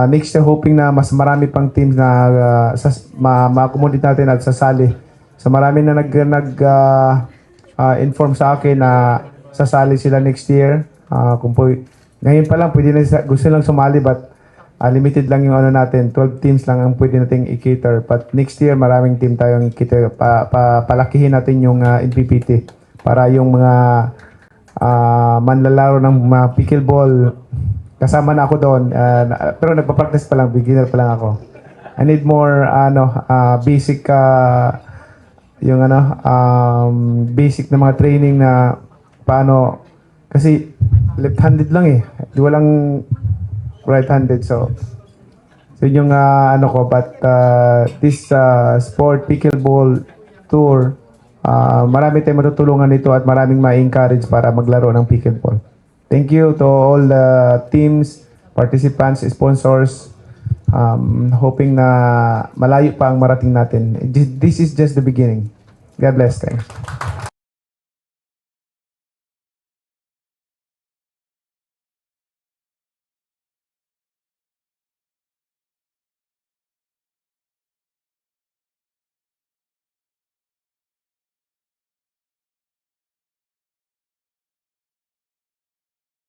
next year, hoping na mas marami pang teams na ma-accommodate natin at sasali. So marami na inform sa akin na sasali sila next year. Ngayon pa lang, pwede na gusto lang sumali but limited lang yung ano natin. 12 teams lang ang pwede nating i-cater. But next year, maraming team tayong i-cater. Palakihin natin yung NPPT para yung mga manlalaro ng pickleball, kasama na ako doon. Pero nagpa-practice pa lang, beginner pa lang ako. I need more basic basic na mga training na paano, kasi left-handed lang eh. Di walang right-handed, so yung but this sport pickleball tour, marami tayong matutulungan nito at maraming ma-encourage para maglaro ng pickleball. Thank you to all the teams, participants, sponsors. Hoping na malayo pa ang marating natin. This is just the beginning. God bless. Thanks.